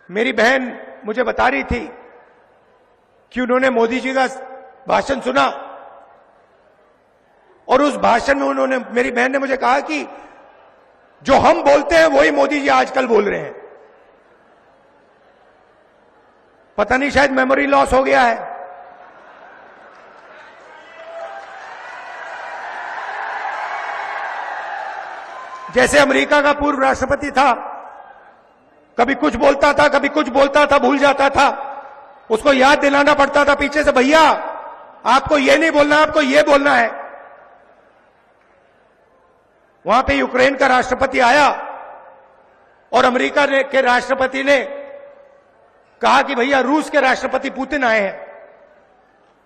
मेरी बहन मुझे बता रही थी कि उन्होंने मोदी जी का भाषण सुना और उस भाषण में उन्होंने, मेरी बहन ने मुझे कहा कि जो हम बोलते हैं वही मोदी जी आजकल बोल रहे हैं। पता नहीं, शायद मेमोरी लॉस हो गया है। जैसे अमेरिका का पूर्व राष्ट्रपति था, कभी कुछ बोलता था, कभी कुछ बोलता था, भूल जाता था, उसको याद दिलाना पड़ता था पीछे से, भैया आपको ये नहीं बोलना, आपको ये बोलना है। वहां पे यूक्रेन का राष्ट्रपति आया और अमेरिका के राष्ट्रपति ने कहा कि भैया रूस के राष्ट्रपति पुतिन आए हैं।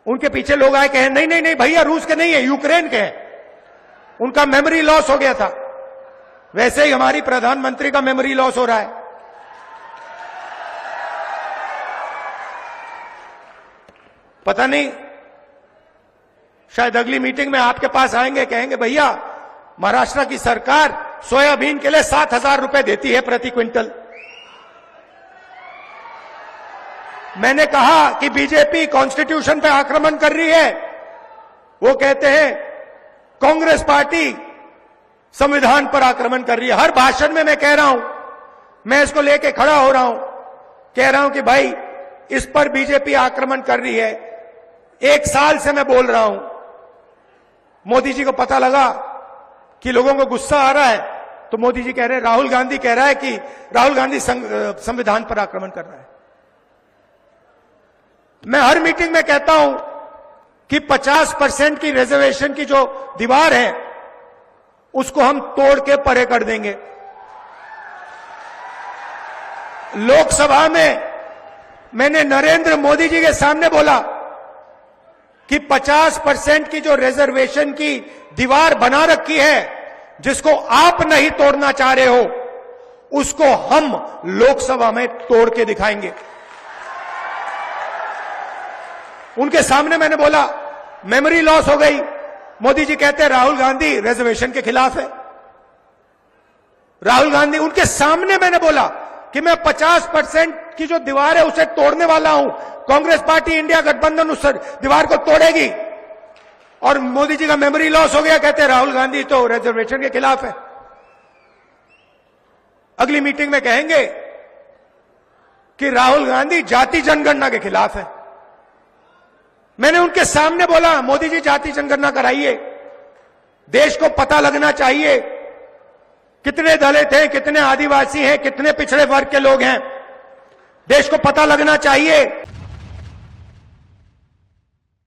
उनके पीछे लोग आए, कहे नहीं नहीं नहीं भैया रूस के नहीं है, यूक्रेन के हैं। उनका मेमोरी लॉस हो गया था। वैसे ही हमारी प्रधानमंत्री का मेमोरी लॉस हो रहा है। पता नहीं, शायद अगली मीटिंग में आपके पास आएंगे, कहेंगे भैया महाराष्ट्र की सरकार सोयाबीन के लिए 7,000 रुपए देती है प्रति क्विंटल। मैंने कहा कि बीजेपी कॉन्स्टिट्यूशन पे आक्रमण कर रही है। वो कहते हैं कांग्रेस पार्टी संविधान पर आक्रमण कर रही है। हर भाषण में मैं कह रहा हूं, मैं इसको लेके खड़ा हो रहा हूं, कह रहा हूं कि भाई इस पर बीजेपी आक्रमण कर रही है। 1 साल से मैं बोल रहा हूं। मोदी जी को पता लगा कि लोगों को गुस्सा आ रहा है, तो मोदी जी कह रहे हैं, राहुल गांधी कह रहा है कि राहुल गांधी संविधान पर आक्रमण कर रहा है। मैं हर मीटिंग में कहता हूं कि 50% की रिजर्वेशन की जो दीवार है उसको हम तोड़ के परे कर देंगे। लोकसभा में मैंने नरेंद्र मोदी जी के सामने बोला कि 50% की जो रिजर्वेशन की दीवार बना रखी है, जिसको आप नहीं तोड़ना चाह रहे हो, उसको हम लोकसभा में तोड़ के दिखाएंगे। उनके सामने मैंने बोला, मेमोरी लॉस हो गई। मोदी जी कहते हैं राहुल गांधी रिजर्वेशन के खिलाफ है। राहुल गांधी, उनके सामने मैंने बोला कि मैं 50% की जो दीवार है उसे तोड़ने वाला हूं। कांग्रेस पार्टी इंडिया गठबंधन उस दीवार को तोड़ेगी। और मोदी जी का मेमोरी लॉस हो गया, कहते हैं राहुल गांधी तो रिजर्वेशन के खिलाफ है। अगली मीटिंग में कहेंगे कि राहुल गांधी जाति जनगणना के खिलाफ है। मैंने उनके सामने बोला, मोदी जी जाति जनगणना कराइए, देश को पता लगना चाहिए कितने दलित हैं, कितने आदिवासी हैं, कितने पिछड़े वर्ग के लोग हैं, देश को पता लगना चाहिए।